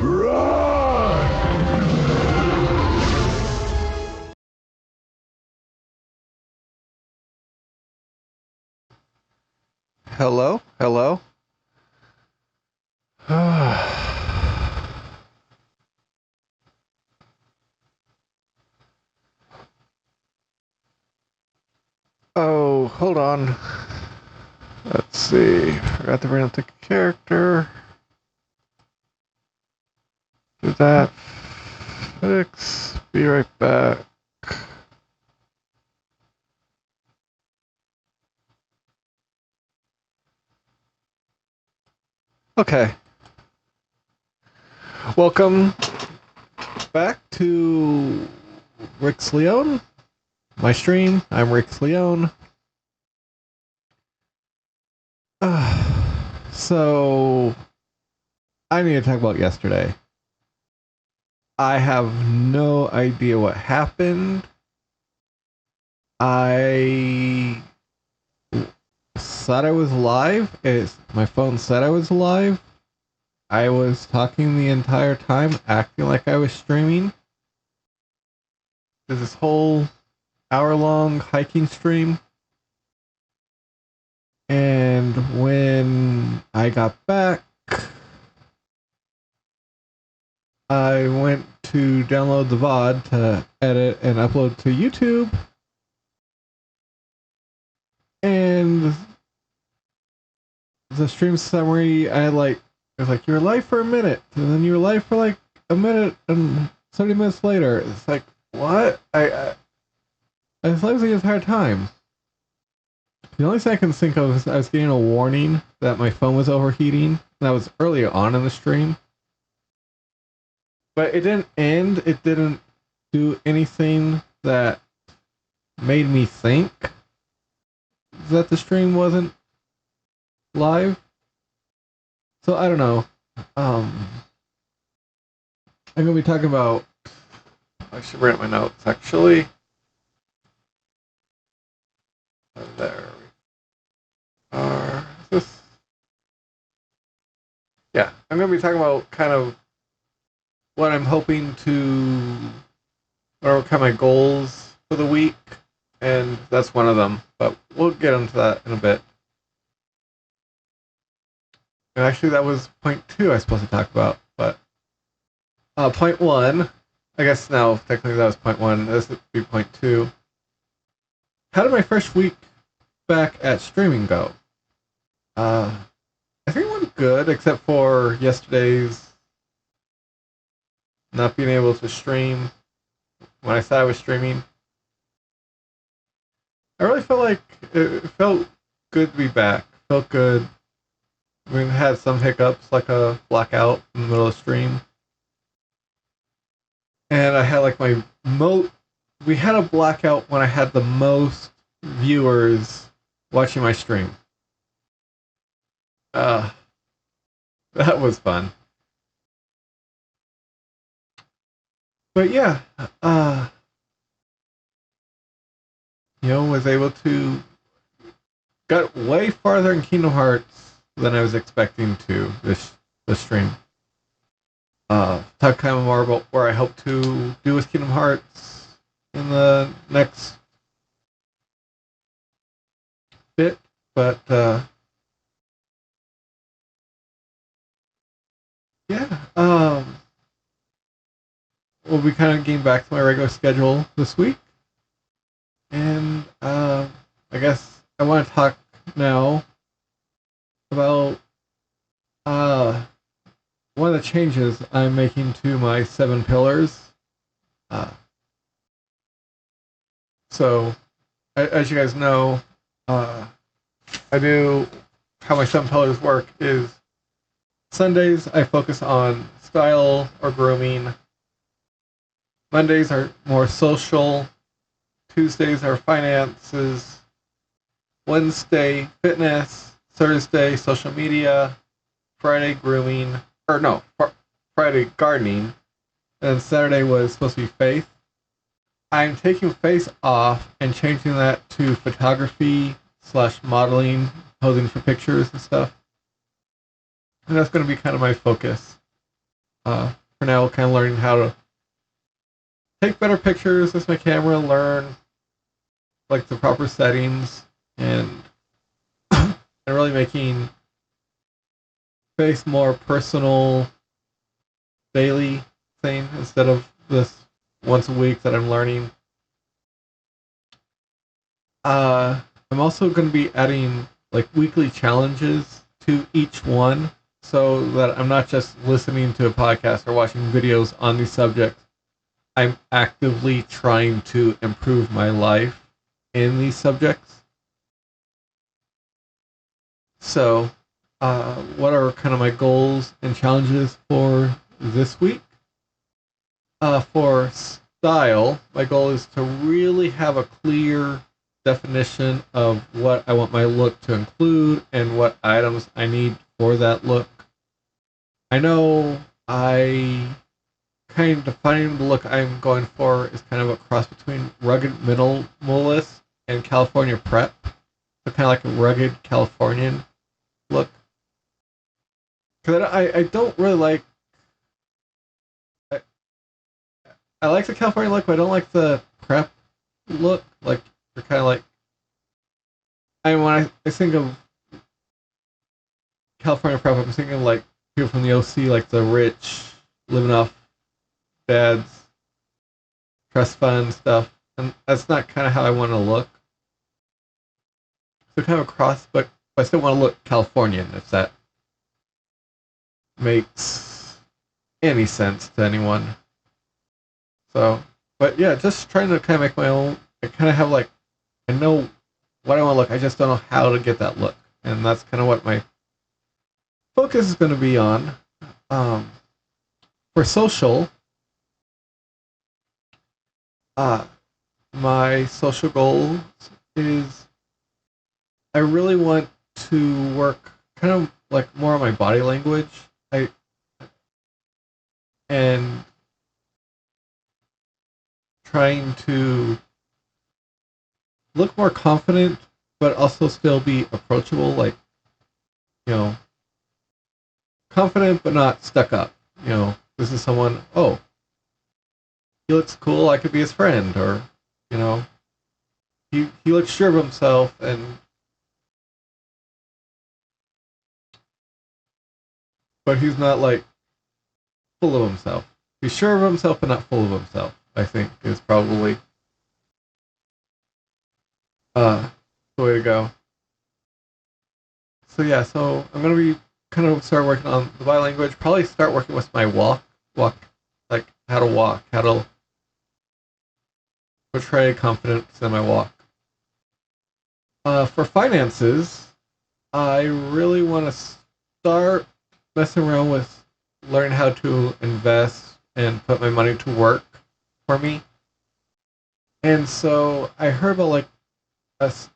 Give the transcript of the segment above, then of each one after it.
Hello? Hello? Oh, hold on. Let's see. Forgot to bring up the character. Do that. Fix. Be right back. Okay. Welcome back to Rick's Leone. My stream. I'm Rick's Leone. So, I need to talk about yesterday. I have no idea what happened. I said I was live. My phone said I was live. I was talking the entire time, acting like I was streaming. There's this whole hour-long hiking stream. And when I got back, I went to download the VOD to edit and upload to YouTube. And the stream summary, it was like, you were live for a minute, and then you were live for like a minute and 70 minutes later. It's like, what? I was live the entire time. The only thing I can think of is I was getting a warning that my phone was overheating. That was early on in the stream. But it didn't end. It didn't do anything that made me think that the stream wasn't live. So I don't know. I'm gonna be talking about. I should bring up my notes actually. There we are. Yeah, I'm gonna be talking about kind of what I'm hoping to. What are kind of my goals for the week, and that's one of them. But we'll get into that in a bit. And actually, that was point 2 I was supposed to talk about. But point 1, I guess now technically that was point 1. This would be point 2. How did my first week back at streaming go? I think it went good, except for yesterday's not being able to stream when I said I was streaming. I really felt like it felt good to be back. Felt good. We had some hiccups, like a blackout in the middle of the stream. And I had like we had a blackout when I had the most viewers watching my stream. That was fun. But yeah, was able to got way farther in Kingdom Hearts than I was expecting to this stream. Talk kind of more about where I hope to do with Kingdom Hearts in the next bit, but yeah, we'll be kind of getting back to my regular schedule this week, and I guess I want to talk now about one of the changes I'm making to my 7 pillars. So, as you guys know, how my 7 pillars work is Sundays I focus on style or grooming. Mondays are more social. Tuesdays are finances. Wednesday, fitness. Thursday, social media. Friday, grooming. Friday, gardening. And Saturday was supposed to be faith. I'm taking faith off and changing that to photography / modeling, posing for pictures and stuff. And that's going to be kind of my focus. For now, kind of learning how to take better pictures with my camera, learn like the proper settings, and and really making face more personal daily thing instead of this once a week that I'm learning. I'm also going to be adding like weekly challenges to each one so that I'm not just listening to a podcast or watching videos on these subjects. I'm actively trying to improve my life in these subjects. So, what are kind of my goals and challenges for this week? For style, my goal is to really have a clear definition of what I want my look to include and what items I need for that look. I know I kind of defining the look I'm going for is kind of a cross between rugged minimalist and California prep. So kind of like a rugged Californian look. Because I don't really like. I like the California look, but I don't like the prep look. Like, you're kind of like. When I think of California prep, I'm thinking of like people from the OC, like the rich, living off dad's trust fund stuff. And that's not kind of how I want to look. So kind of a cross, but I still want to look Californian, if that makes any sense to anyone. So, but yeah, just trying to kind of make my own. I kind of have like, I know what I want to look. I just don't know how to get that look, and that's kind of what my focus is going to be on. For social, my social goals is I really want to work kind of like more on my body language. And trying to look more confident, but also still be approachable. Like, confident but not stuck up. This is someone. Oh, he looks cool. I could be his friend, or he looks sure of himself, but he's not like full of himself. He's sure of himself, but not full of himself. I think is probably the way to go. So yeah, so I'm gonna be kind of start working on the body language. Probably start working with my walk, like how to walk, how to portray confidence in my walk. For finances, I really want to start messing around with learning how to invest and put my money to work for me. And so I heard about like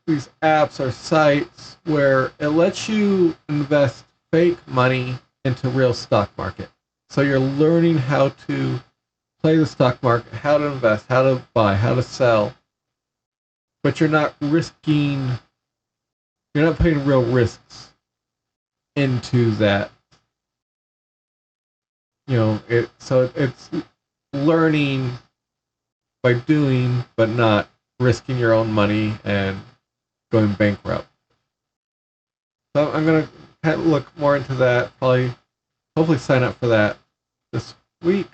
these apps or sites where it lets you invest fake money into real stock market. So you're learning how to play the stock market, how to invest, how to buy, how to sell, but you're not putting real risks into that. It's learning by doing, but not risking your own money and going bankrupt. So I'm gonna kind of look more into that. Probably, hopefully, sign up for that this week.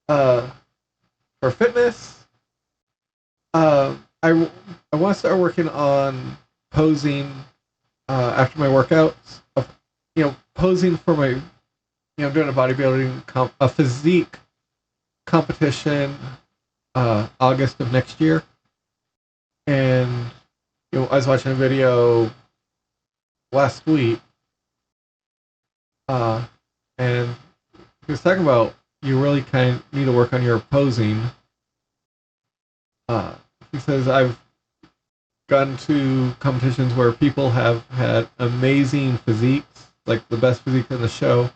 For fitness, I want to start working on posing after my workouts. Posing for my, doing a bodybuilding a physique competition August of next year. And I was watching a video last week, and he was talking about you really kind of need to work on your posing. He says I've gone to competitions where people have had amazing physiques, like the best physique in the show,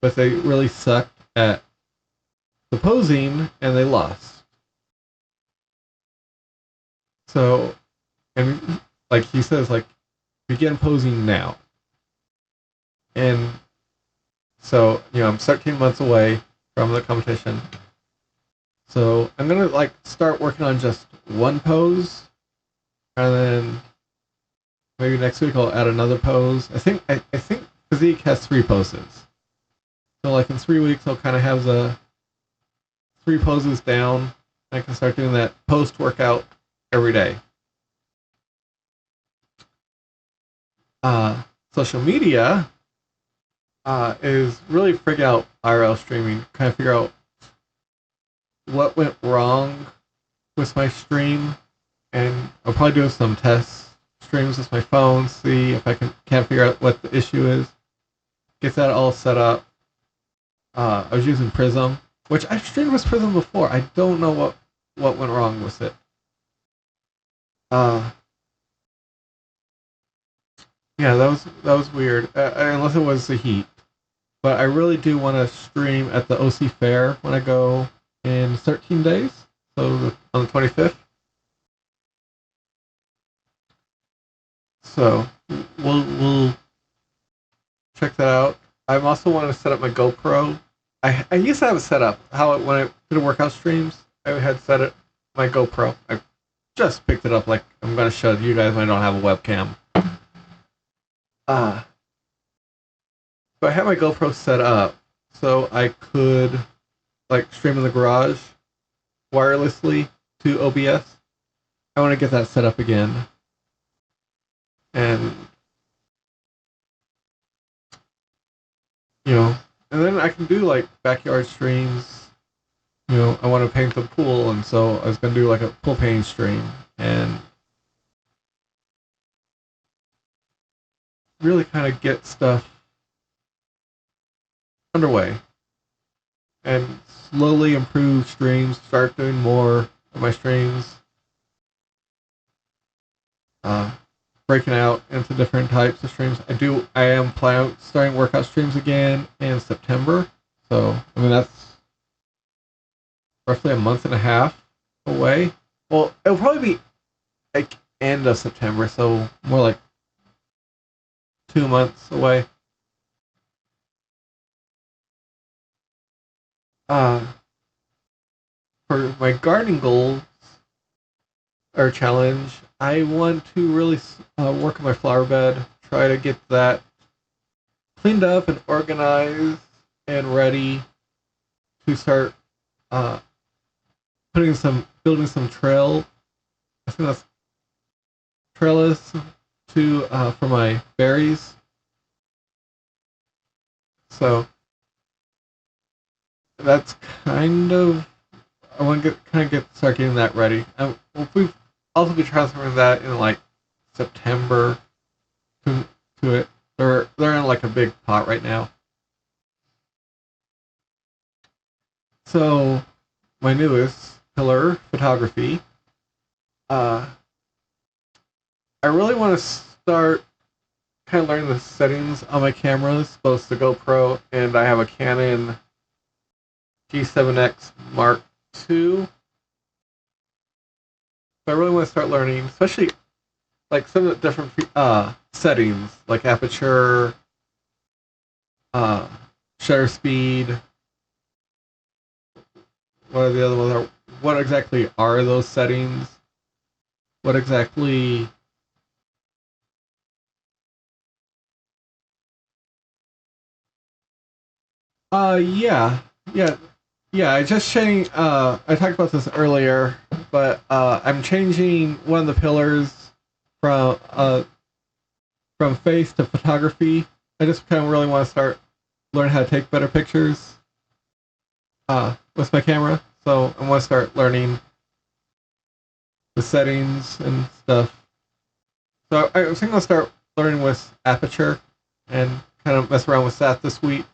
but they really sucked at the posing and they lost. So, and like he says, like begin posing now. And So, I'm 13 months away from the competition. So I'm gonna like start working on just one pose, and then maybe next week I'll add another pose. I think physique has three poses. So like in 3 weeks I'll kind of have the three poses down. I can start doing that post workout every day. Social media is really figure out IRL streaming, kind of figure out what went wrong with my stream, and I'll probably do some test streams with my phone, see if I can't figure out what the issue is. Get that all set up. I was using Prism, which I've streamed with Prism before. I don't know what went wrong with it. Yeah, that was weird. Unless it was the heat. But I really do want to stream at the OC Fair when I go in 13 days. So on the 25th. So we'll check that out. I also want to set up my GoPro. I used to have it set up. When I did workout streams, I had set it my GoPro. I just picked it up like I'm gonna show you guys when I don't have a webcam. So I had my GoPro set up so I could like stream in the garage wirelessly to OBS. I want to get that set up again. And and then I can do like backyard streams. I want to paint the pool, and so I was gonna do like a pool painting stream and really kind of get stuff underway and slowly improve streams. Start doing more of my streams. Breaking out into different types of streams. I am planning starting workout streams again in September. So that's roughly a month and a half away. Well, it'll probably be like end of September, so more like 2 months away. For my gardening goals or challenge, I want to really work on my flower bed, try to get that cleaned up and organized and ready to start building some trail. I think that's trellis for my berries. So that's kind of I want to start getting that ready. We've also be transferring that in like September to it. They're in like a big pot right now. So my newest pillar, photography. I really want to start kind of learning the settings on my cameras, both the GoPro and I have a Canon G7X Mark II. So I really want to start learning, especially like some of the different settings, like aperture, shutter speed. What are the other ones? What exactly are those settings? What exactly? Yeah, yeah, yeah. I just changed. I talked about this earlier, but I'm changing one of the pillars from face to photography. I just kind of really want to start learn how to take better pictures with my camera. So I want to start learning the settings and stuff. So I think I'll start learning with aperture and kind of mess around with that this week.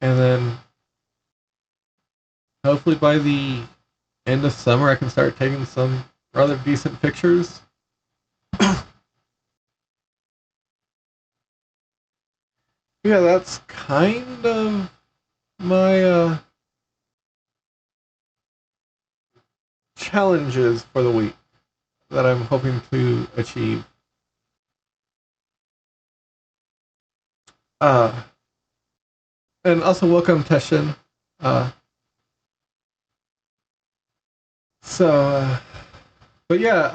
And then hopefully by the end of summer I can start taking some rather decent pictures. Yeah, that's kind of my challenges for the week that I'm hoping to achieve. and also welcome Teshin. Uh, so, but yeah,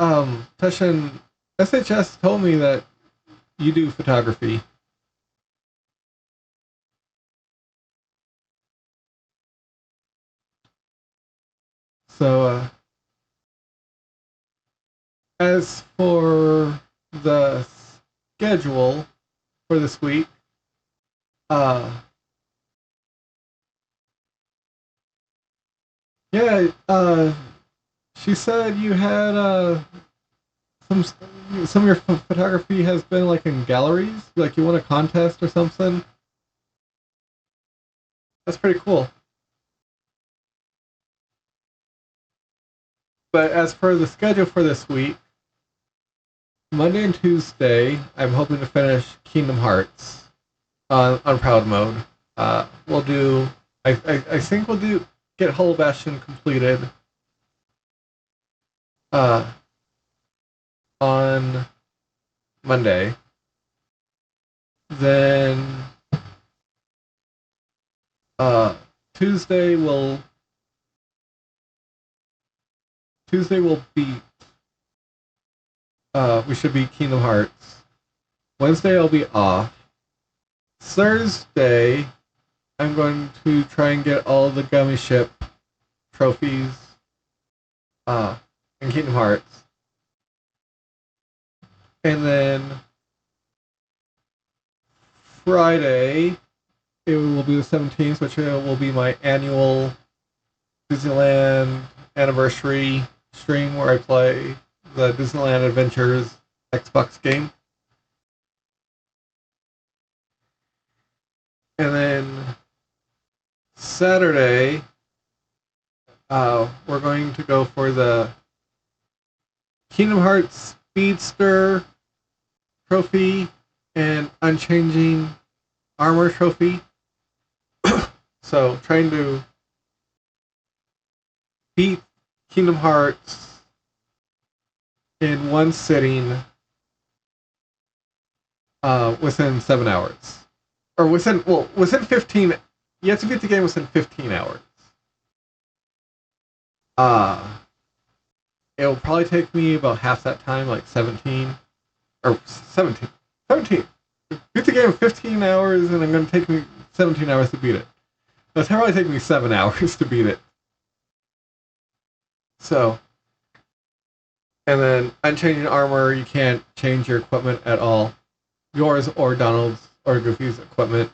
Teshin, SHS told me that you do photography. So, as for the schedule for this week, uh, yeah, she said you had some some of your photography has been like in galleries, like you won a contest or something. That's pretty cool. But as for the schedule for this week, Monday and Tuesday, I'm hoping to finish Kingdom Hearts on Proud Mode. We'll do. I think we'll do get Hollow Bastion completed uh, on Monday. Then uh, Tuesday will Tuesday will beat. We should beat Kingdom Hearts. Wednesday I'll be off. Thursday I'm going to try and get all the Gummy Ship trophies in Kingdom Hearts. And then Friday, it will be the 17th, which will be my annual Disneyland anniversary stream where I play the Disneyland Adventures Xbox game. And then Saturday, we're going to go for the Kingdom Hearts Speedster trophy and Unchanging Armor trophy. So, trying to beat Kingdom Hearts in one sitting within 7 hours. Or within 15. You have to beat the game within 15 hours. It'll probably take me about half that time, like 17. Or 17. 17. Beat the game in 15 hours, and I'm going to take me 17 hours to beat it. It'll probably take me 7 hours to beat it. So, and then Unchanging Armor, you can't change your equipment at all. Yours or Donald's or Goofy's equipment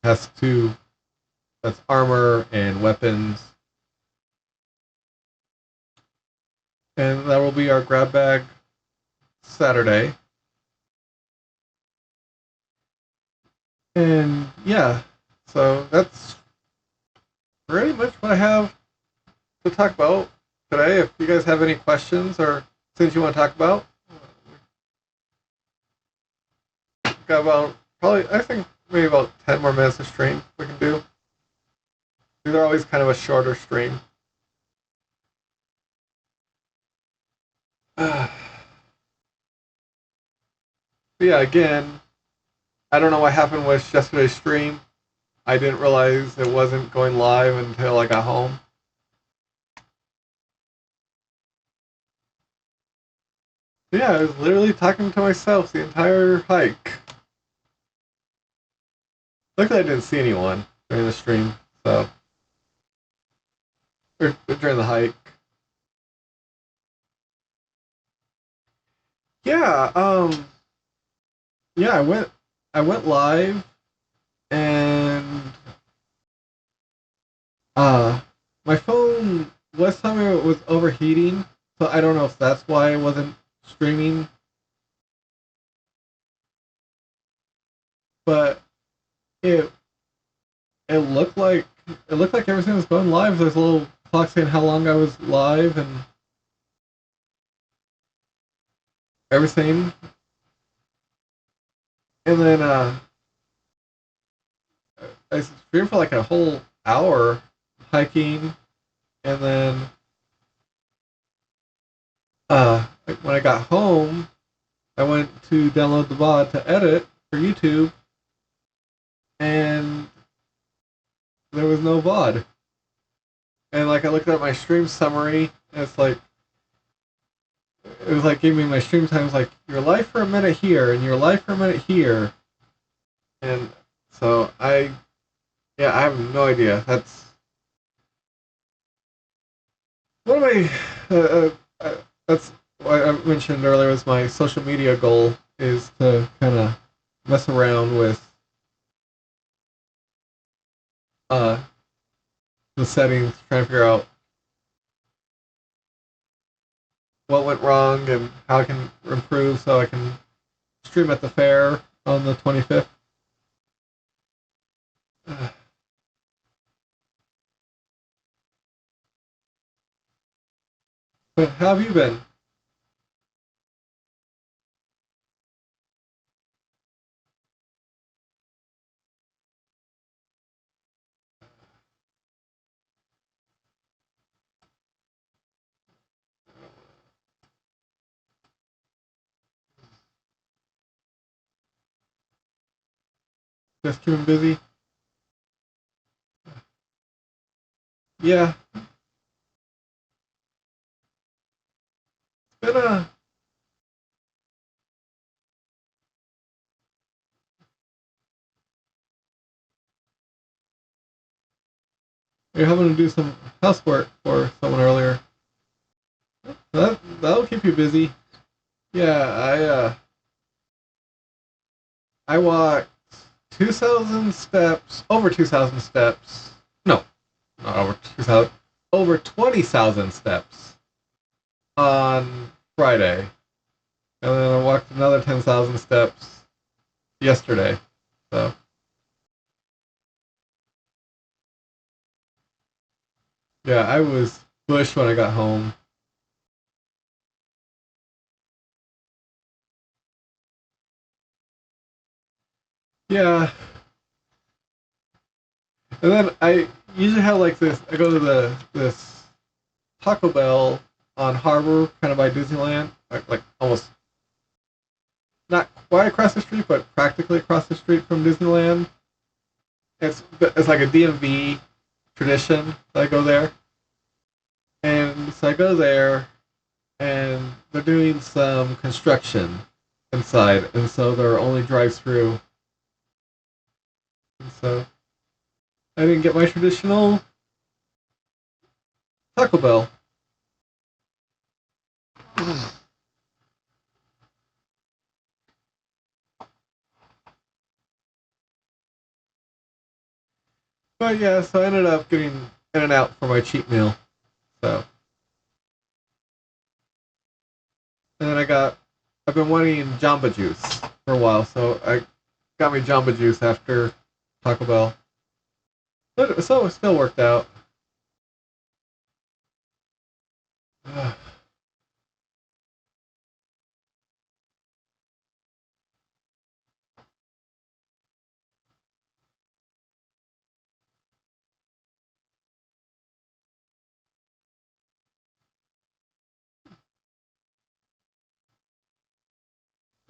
has to, that's armor and weapons. And that will be our grab bag Saturday. And yeah, so that's pretty much what I have to talk about today. If you guys have any questions or things you want to talk about, got about probably, I think maybe about 10 more minutes of stream we can do. These are always kind of a shorter stream. Yeah, again, I don't know what happened with yesterday's stream. I didn't realize it wasn't going live until I got home. Yeah, I was literally talking to myself the entire hike. Luckily, I didn't see anyone during the stream, so. Or during the hike. Yeah, yeah, I went live and my phone last time it was overheating, so I don't know if that's why I wasn't streaming. But it it looked like everything was going live. There's a little clock saying how long I was live and everything. And then I streamed for like a whole hour hiking, and then when I got home, I went to download the VOD to edit for YouTube, and no VOD. And like I looked at my stream summary, and it's like it was like giving me my stream times like your life for a minute here and your life for a minute here, and so I have no idea. One of my that's what I mentioned earlier was my social media goal is to kind of mess around with uh the settings, trying to figure out what went wrong and how I can improve so I can stream at the fair on the 25th. But how have you been? Just keeping busy? Yeah, it's been a. You're having to do some housework for someone earlier. That'll keep you busy. Yeah, I walked 2,000 steps, over 2,000 steps. No, not over 2,000, over 20,000 steps on Friday, and then I walked another 10,000 steps yesterday. So yeah, I was bush when I got home. Yeah, and then I usually have like this. I go to the this Taco Bell on Harbor, kind of by Disneyland, like almost not quite across the street, but practically across the street from Disneyland. It's like a DMV tradition that I go there, and so I go there, and they're doing some construction inside, and so they're only drive through, and so I didn't get my traditional Taco Bell. But yeah, so I ended up getting In and Out for my cheat meal. So and then I've been wanting Jamba Juice for a while, so I got me Jamba Juice after Taco Bell. But so it still worked out.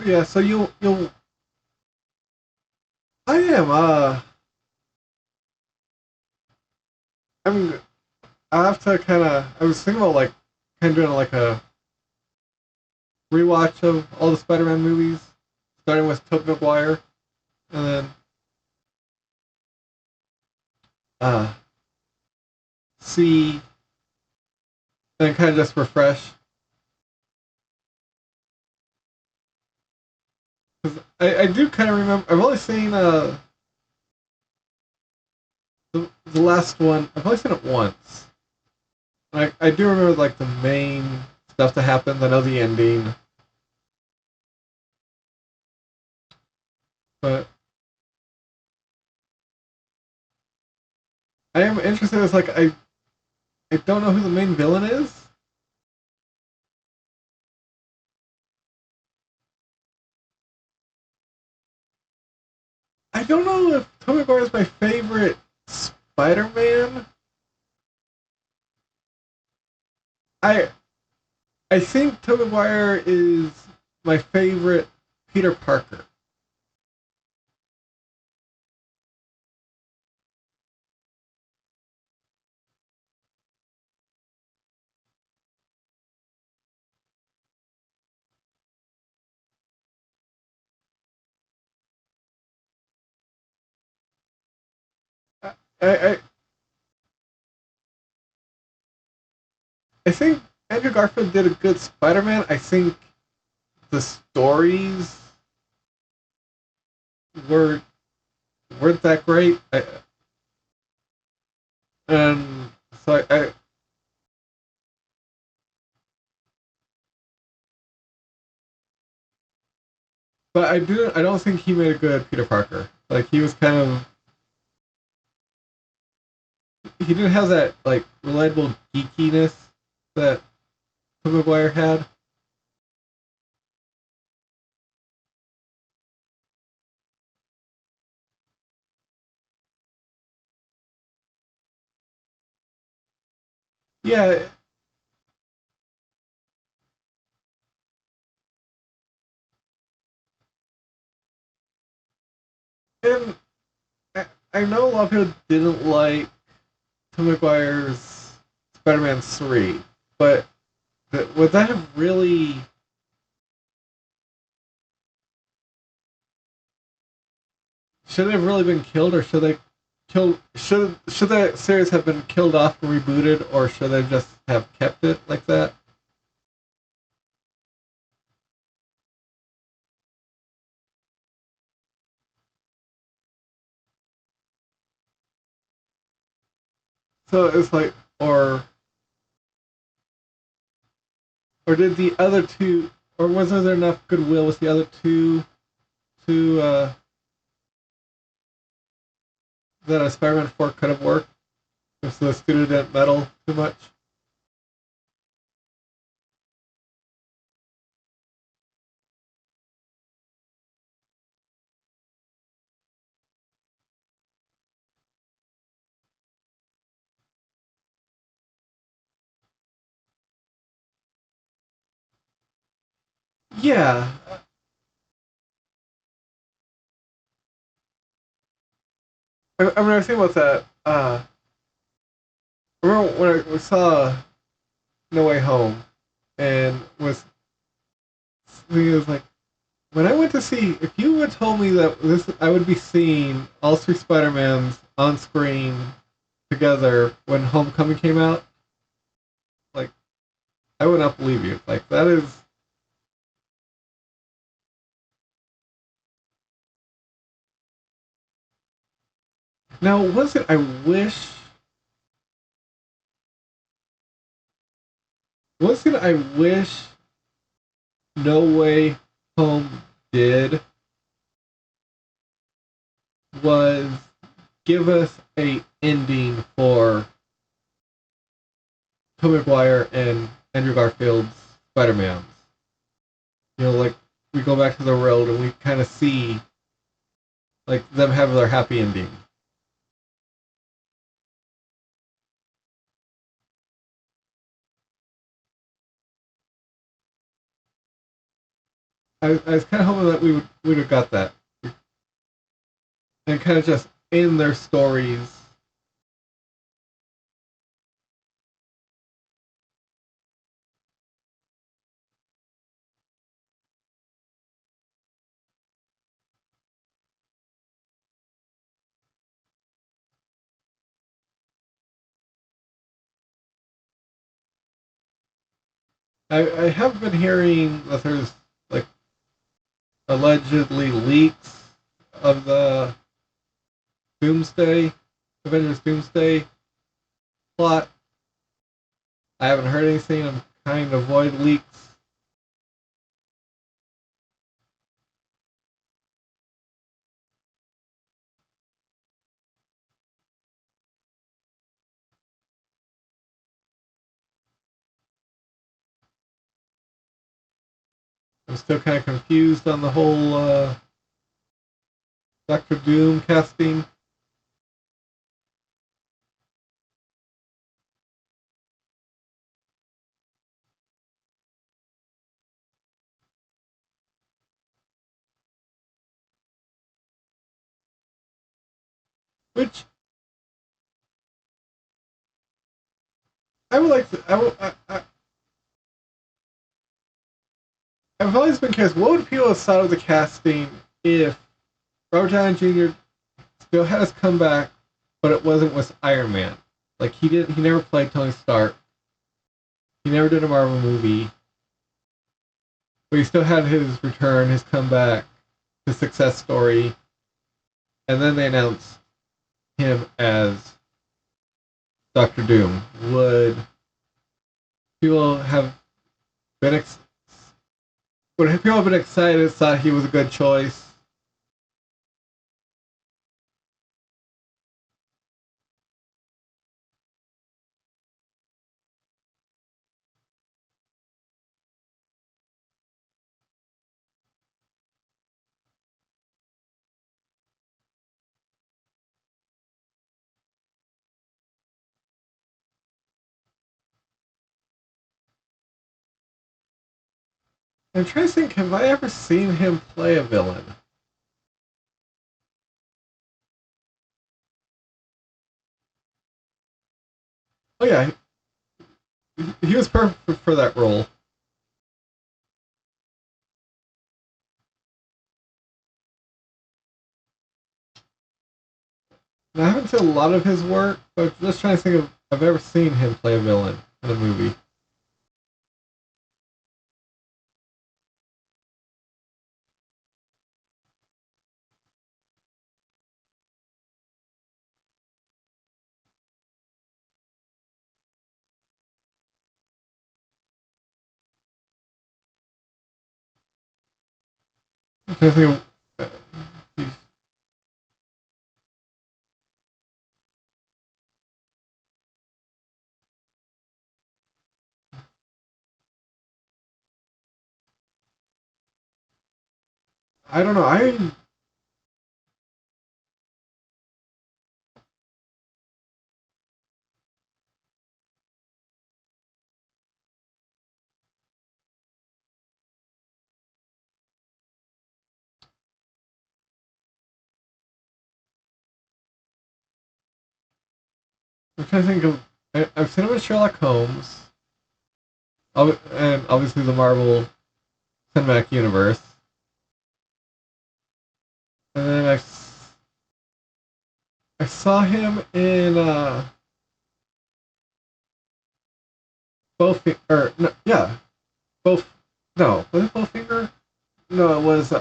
Yeah, so you'll I am I mean I have to kind of I was thinking about like kind of doing like a rewatch of all the Spider-Man movies, starting with Tobey Maguire, and then uh see and kind of just refresh. 'Cause I do kind of remember. I've only seen the last one. I've only seen it once. I do remember like the main stuff that happens. I know the ending, but I am interested. It's like I don't know who the main villain is. I don't know if Tobey Maguire is my favorite Spider-Man. I I think Tobey Maguire is my favorite Peter Parker. I I think Andrew Garfield did a good Spider-Man. I think the stories were weren't that great. And so but I don't think he made a good Peter Parker. Like he was kind of he didn't have that like relatable geekiness that Tom McGuire had. Yeah, and I know a lot of people didn't like Tom McGuire's Spider-Man 3, but would that have really should it have really been killed, or should they kill should that series have been killed off and rebooted, or should they just have kept it like that? So it's like, or did the other two, or was there enough goodwill with the other two that a Spider-Man 4 could have worked if the studio didn't meddle too much? Yeah, I mean, I was thinking about that. I remember when I saw No Way Home, and was thinking, it was like when I went to see. If you had told me that this, I would be seeing all three Spider Mans on screen together when Homecoming came out, like I would not believe you. Like that is now. Was it? I wish. Was it? I wish. No Way Home did was give us a ending for Tobey Maguire and Andrew Garfield's Spider-Man. You know, like we go back to the road and we kind of see like them have their happy ending. I was kind of hoping that we would have got that and kind of just end their stories. I have been hearing that there's like allegedly leaks of the Doomsday, Avengers Doomsday plot. I haven't heard anything. I'm trying to avoid leaks. I'm still kind of confused on the whole Doctor Doom casting, which I would like to. I've always been curious. What would people have thought of the casting if Robert Downey Jr. still had his comeback but it wasn't with Iron Man. Like he never played Tony Stark. He never did a Marvel movie, but he still had his return, his comeback, his success story, and then they announced him as Doctor Doom. Would people have been would people have been excited, thought he was a good choice? I'm trying to think, have I ever seen him play a villain? Oh yeah, he was perfect for that role. And I haven't seen a lot of his work, but I'm just trying to think of I've ever seen him play a villain in a movie. I'm trying to think of, I don't know. I'm trying to think of. I've seen him in Sherlock Holmes, and obviously the Marvel Cinematic Universe. And then I saw him in both or no, yeah, both. No, was it Bowfinger? No, it was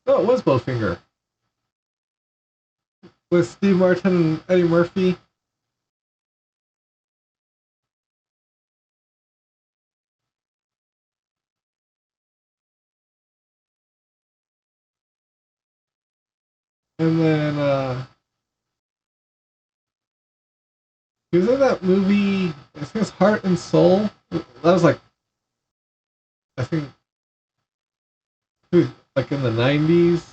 no, it was Bowfinger with Steve Martin and Eddie Murphy. And then he was in that movie. I think it's Heart and Soul. That was like I think it was like in the '90s,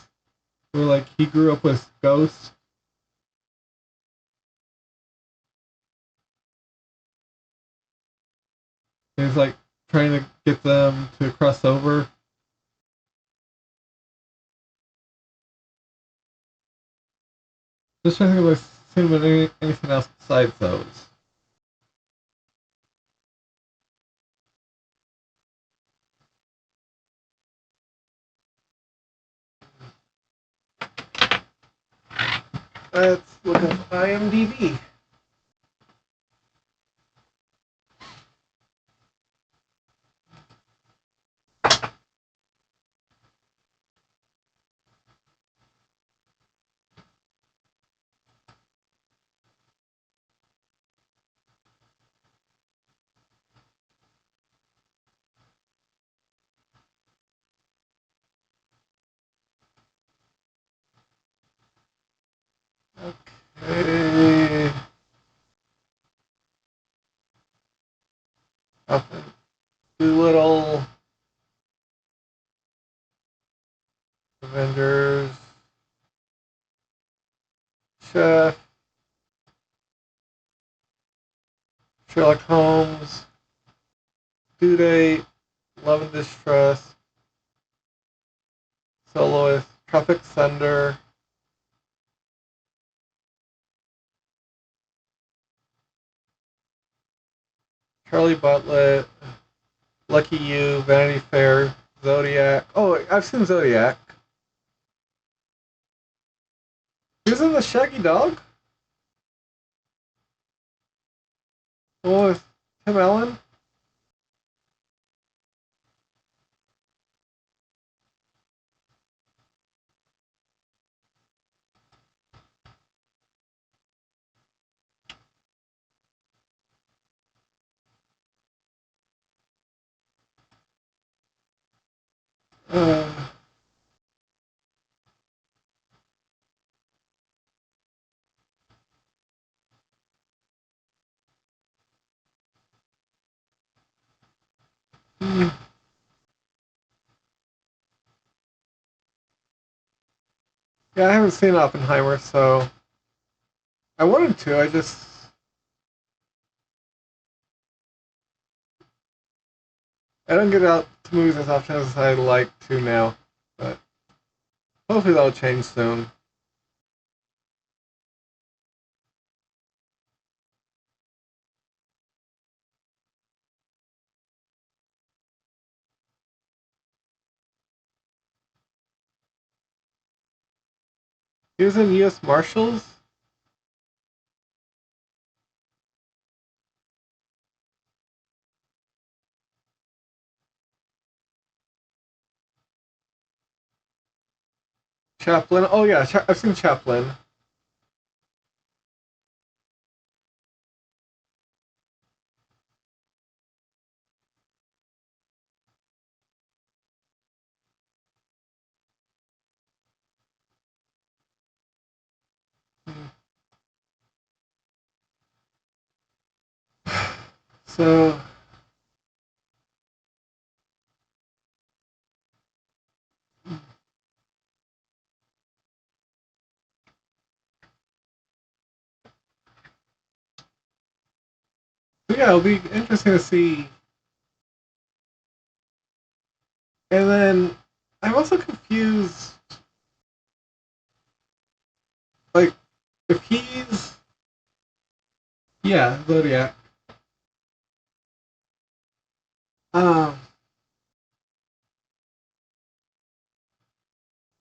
where like he grew up with ghosts. And he's like trying to get them to cross over. Just trying to think if I've seen him in anything else besides those. Let's look up IMDb. Okay. Doolittle, Avengers, Chef, Sherlock Holmes, Due Date, Love and Distress, Soloist, Tropic Thunder, Charlie Butler, Lucky You, Vanity Fair, Zodiac. Oh, I've seen Zodiac. Who's in the Shaggy Dog? Oh, with Tim Allen. Uh, hmm. Yeah, I haven't seen Oppenheimer, so I wanted to. I don't get out to movies as often as I'd like to now, but hopefully that'll change soon. He was in U.S. Marshals. Chaplin. Oh yeah, I've seen Chaplin. So yeah, it'll be interesting to see. And then I'm also confused, like if he's yeah Zodiac. Um,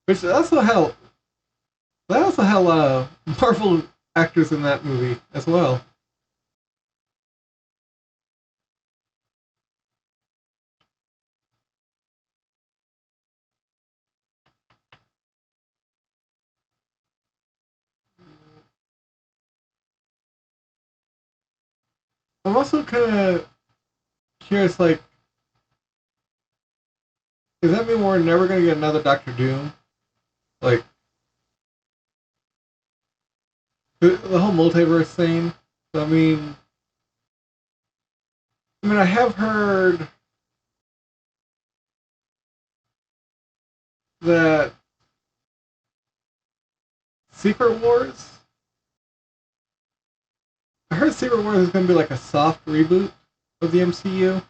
which they also had a lot of Marvel actors in that movie as well. I'm also kind of curious, like, does that mean we're never gonna get another Doctor Doom? Like the whole multiverse thing. I mean, I have heard that Secret Wars. I heard Secret Wars is gonna be like a soft reboot of the MCU.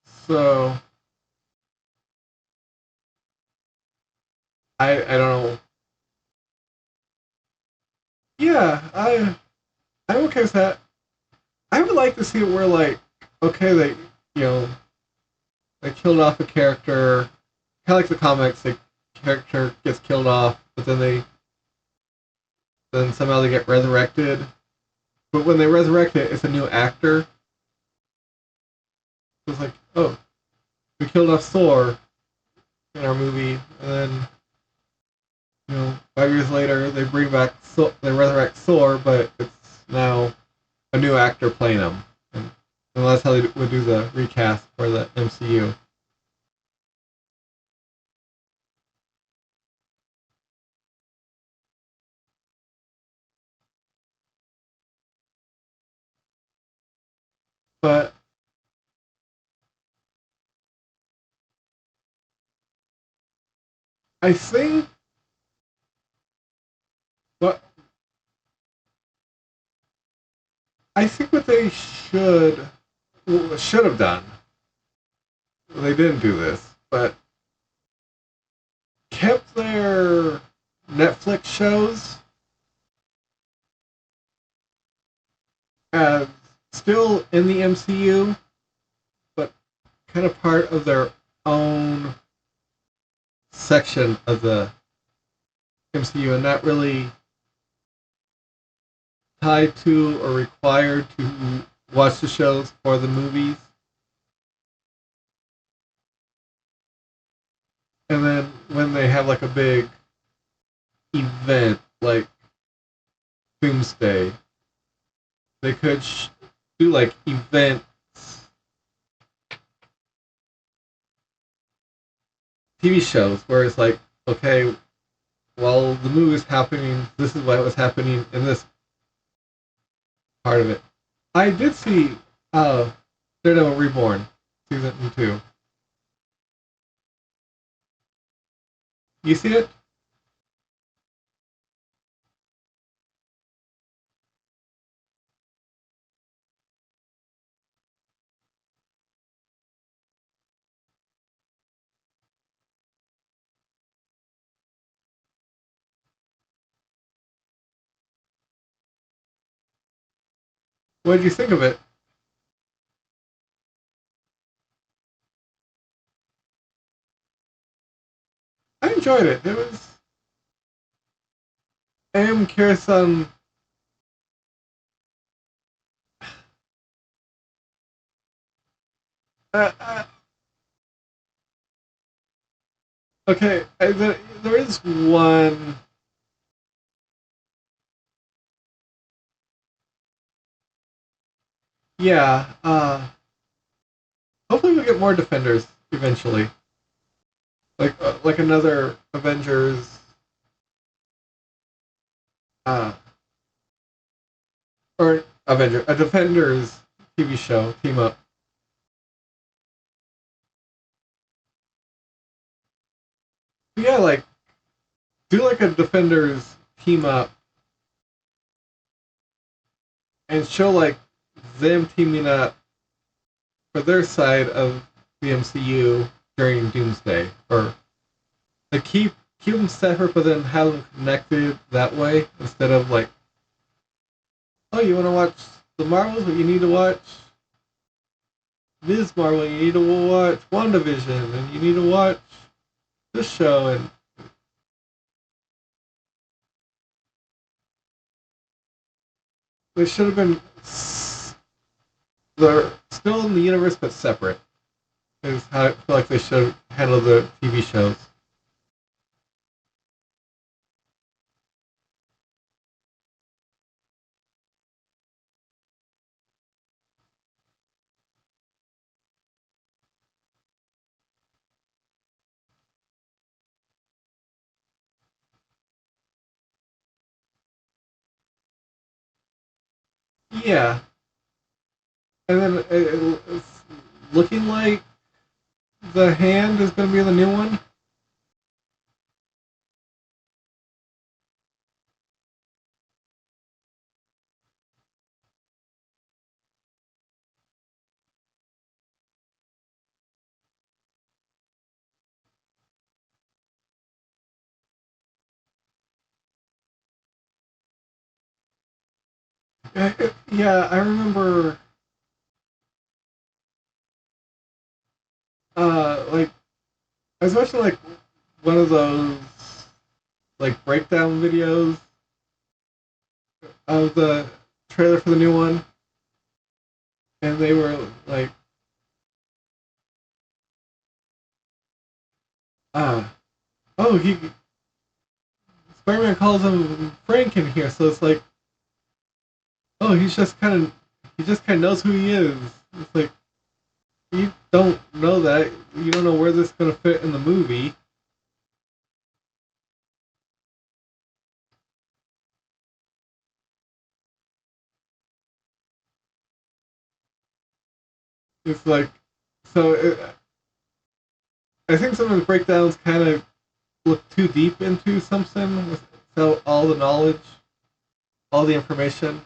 So I don't know. Yeah, I'm okay with that. I would like to see it where like okay you know they killed off a character, kind of like the comics. The character gets killed off, but then somehow they get resurrected. But when they resurrect it, it's a new actor. So it's like, oh, we killed off Thor in our movie, and then 5 years later they bring back they resurrect Thor, but it's now a new actor playing him, and that's how they would do the recast for the MCU. But I think what what they should have done. They didn't do this, but kept their Netflix shows as still in the MCU, but kind of part of their own section of the MCU and not really tied to or required to watch the shows for the movies. And then when they have like a big event like Doomsday, they could do like event TV shows where it's like, okay, while the movie is happening, this is what was happening in this part of it. I did see Daredevil Reborn season 2. You see it? What did you think of it? I enjoyed it. It was. I am curious on. Uh, uh, okay, there is one. Yeah. Hopefully we get more Defenders eventually. Like another Avengers. Uh, or a Defenders TV show team up. Yeah, like do like a Defenders team up and show like them teaming up for their side of the MCU during Doomsday, or like keep them separate, but then have them connected that way instead of like, oh, you want to watch the Marvels, but you need to watch Ms. Marvel, you need to watch WandaVision, and you need to watch this show, and they should have been they're still in the universe but separate. Is how I feel like they should handle the TV shows. Yeah, and then it's looking like the Hand is going to be the new one. Yeah, I remember. Like I was watching like one of those like breakdown videos of the trailer for the new one, and they were like, uh, oh, he Spider-Man calls him Frank in here, so it's like, oh, he just kind of knows who he is. It's like you don't know that, you don't know where this is gonna fit in the movie. It's like, so I think some of the breakdowns kind of look too deep into something without all the knowledge, all the information.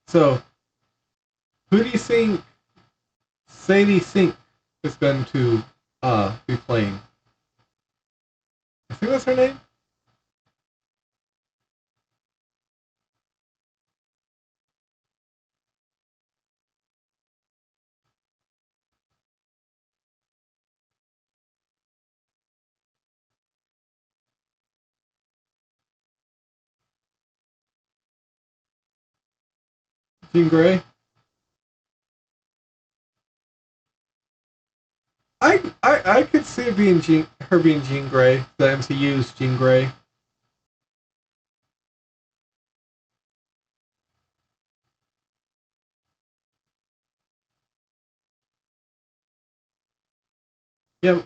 So, who do you think Sadie Sink is going to be playing. I think that's her name. Jean Grey. I could see it being her being Jean Grey. The MCU's Jean Grey. Yeah,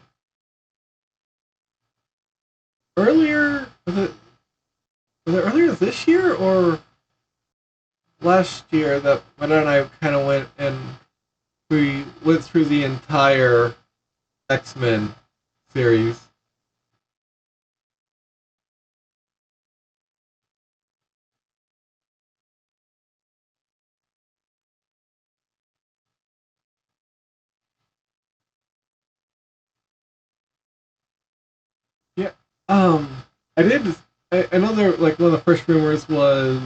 earlier was it earlier this year or last year that my dad and I kind of went and we went through the entire X Men series. Yeah. I did. I know there like one of the first rumors was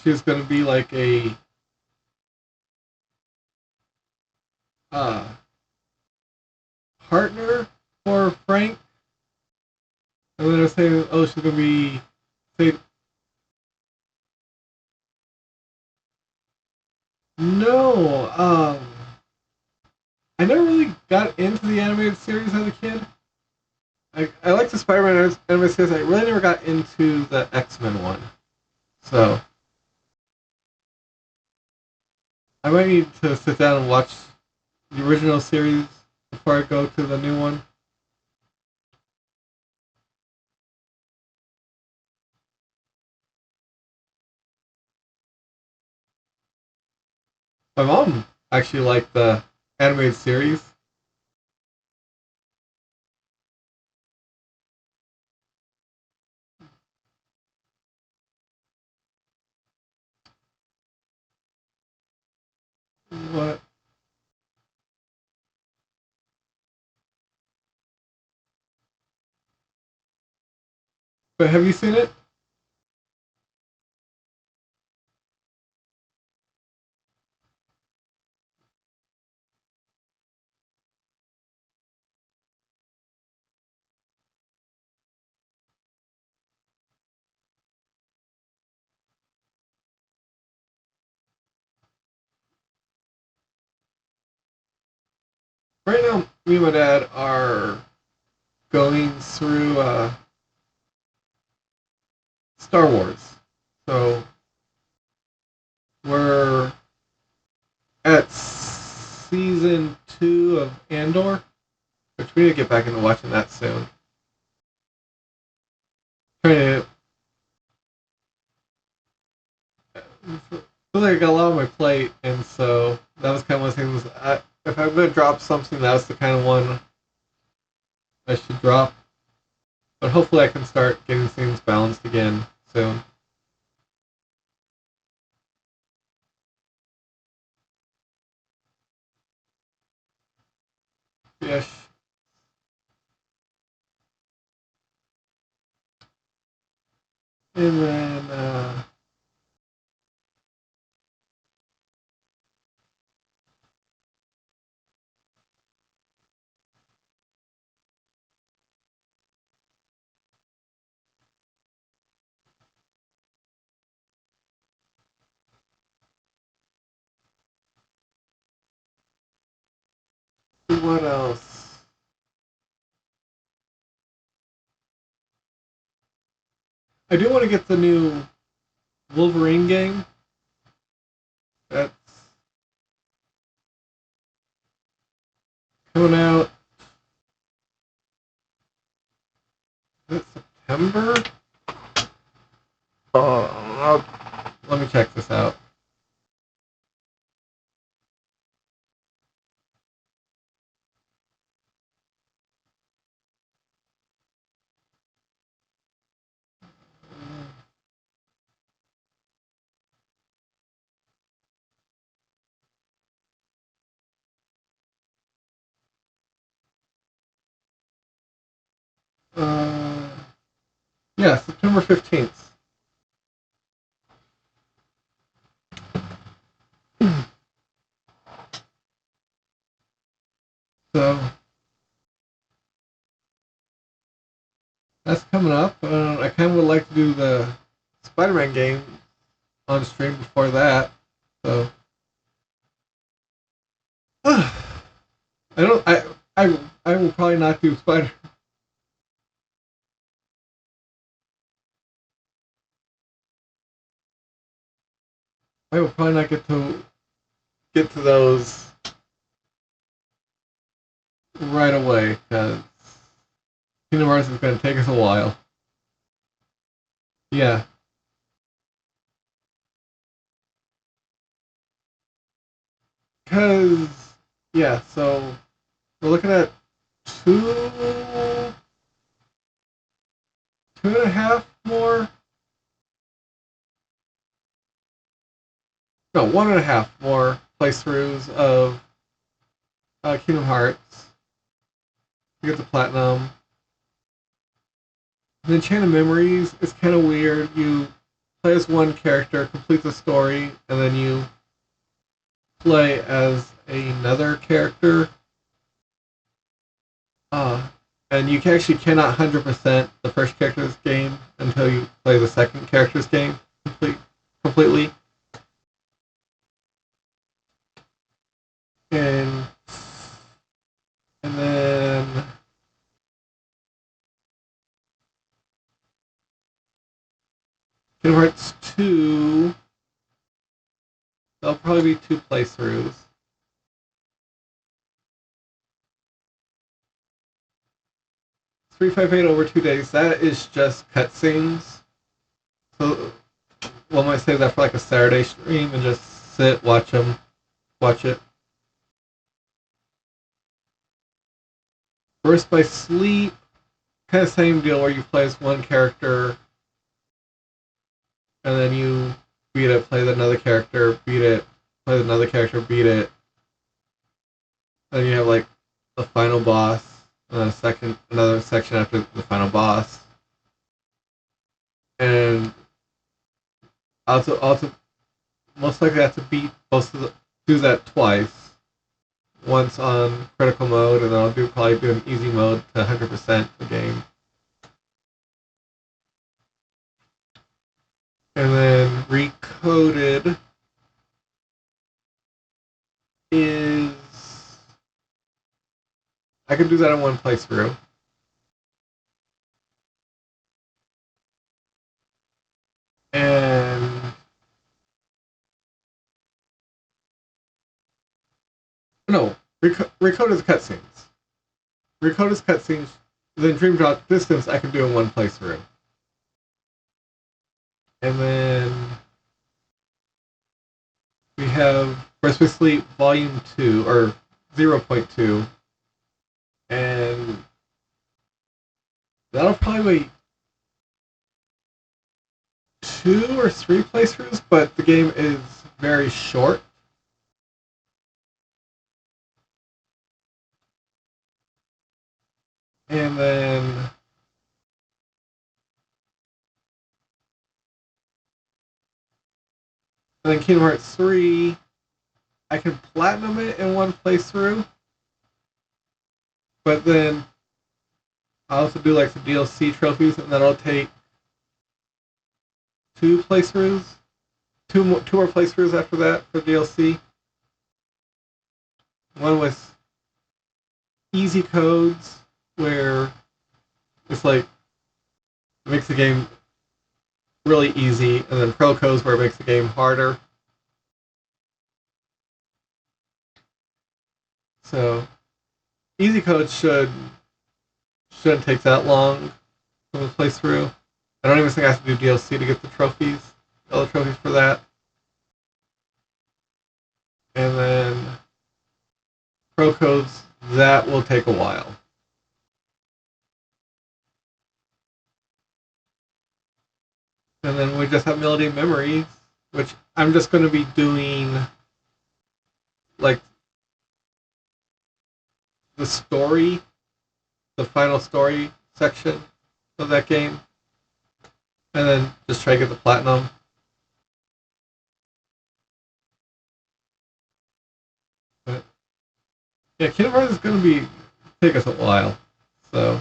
she was going to be like a uh, partner for Frank, and then they're saying, oh, she's going to be. Say, no. I never really got into the animated series as a kid. I like the Spider-Man animated series. I really never got into the X-Men one. So I might need to sit down and watch the original series before I go to the new one. My mom actually liked the animated series. What? But have you seen it? Right now, me and my dad are going through Star Wars. So we're at season 2 of Andor, which we need to get back into watching that soon. Trying to feel like I got a lot on my plate, and so that was kind of one of the things. If I'm going to drop something, that was the kind of one I should drop. But hopefully, I can start getting things balanced again soon. Yes. And then, what else? I do want to get the new Wolverine game. That's coming out. Is it September? Oh, let me check this out. Yeah, September 15th. So that's coming up. I kind of would like to do the Spider-Man game on stream before that. So I don't. I will probably not do Spider. I will probably not get to those right away because Kingdom Hearts is going to take us a while. Yeah, because yeah. So we're looking at two, 2.5 more. No, 1.5 more playthroughs of Kingdom Hearts to get the platinum. The Enchanted Memories is kind of weird. You play as one character, complete the story, and then you play as another character. Uh, and you actually cannot 100% the first character's game until you play the second character's game completely. And and then Kingdom Hearts 2, there'll probably be 2 playthroughs. 358 over 2 days, that is just cutscenes. So one might save that for like a Saturday stream and just sit, watch it. Burst by Sleep, kind of same deal where you play as one character and then you beat it, play with another character, beat it, play with another character, beat it. Then you have like the final boss, and then another section after the final boss. And also most likely have to beat do that twice. Once on critical mode, and then I'll probably do an easy mode to 100% the game. And then Recoded is I can do that in one playthrough. And no, Recode is cutscenes. Recode is cutscenes. Then Dream Drop Distance I can do in one playthrough. And then we have Burst by Sleep Volume 2 or 0.2, and that'll probably be 2 or 3 playthroughs, but the game is very short. And then Kingdom Hearts 3, I can platinum it in one playthrough, but then I also do like the DLC trophies, and that'll take 2 playthroughs, two more playthroughs after that for DLC. One with easy codes, where it's like it makes the game really easy, and then pro codes where it makes the game harder. So easy codes shouldn't take that long to play through. I don't even think I have to do DLC to get the trophies, all the trophies for that. And then pro codes, that will take a while. And then we just have Melody and Memories, which I'm just going to be doing like the story, the final story section of that game. and then just try to get the platinum. But yeah, Kingdom Hearts is going to be take us a while, so.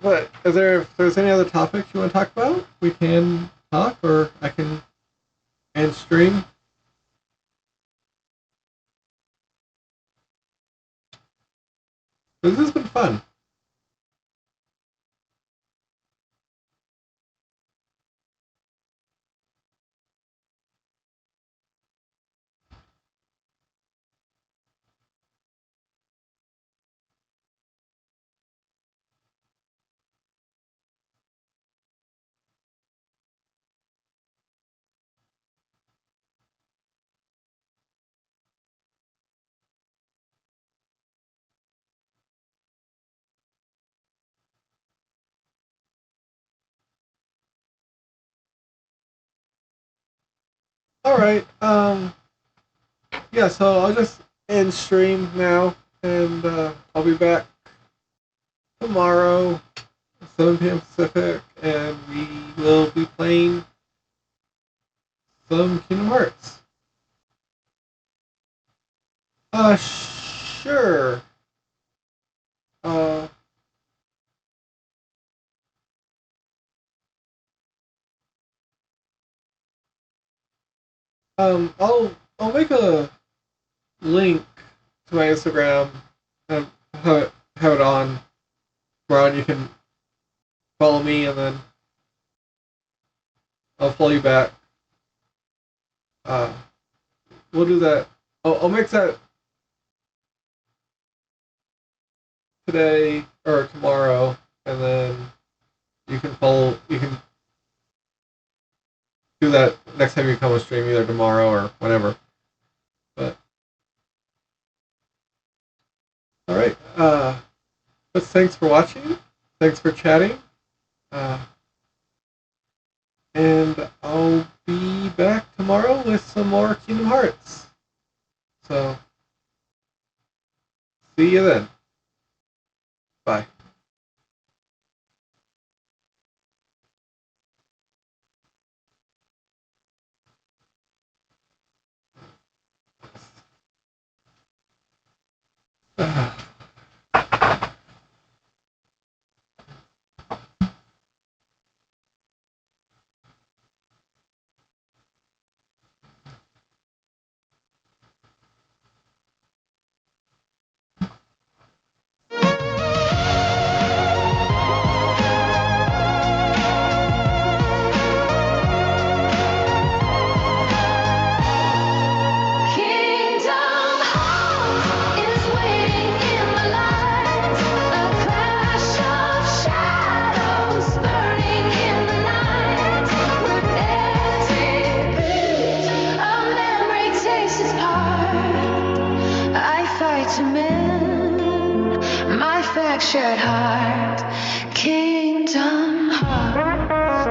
But if there's any other topics you want to talk about, we can talk, or I can end stream. This has been fun. All right. Yeah. So I'll just end stream now, and I'll be back tomorrow, 7 p.m. Pacific, and we will be playing some Kingdom Hearts. Sure. Uh, I'll make a link to my Instagram and have it on where you can follow me, and then I'll follow you back. Uh, we'll do that. I'll mix that today or tomorrow, and then you can follow. You can do that next time you come on stream, either tomorrow or whenever. But all right. But thanks for watching. Thanks for chatting. Uh, and I'll be back tomorrow with some more Kingdom Hearts. So, see you then. Bye. Fractured heart, Kingdom Hearts.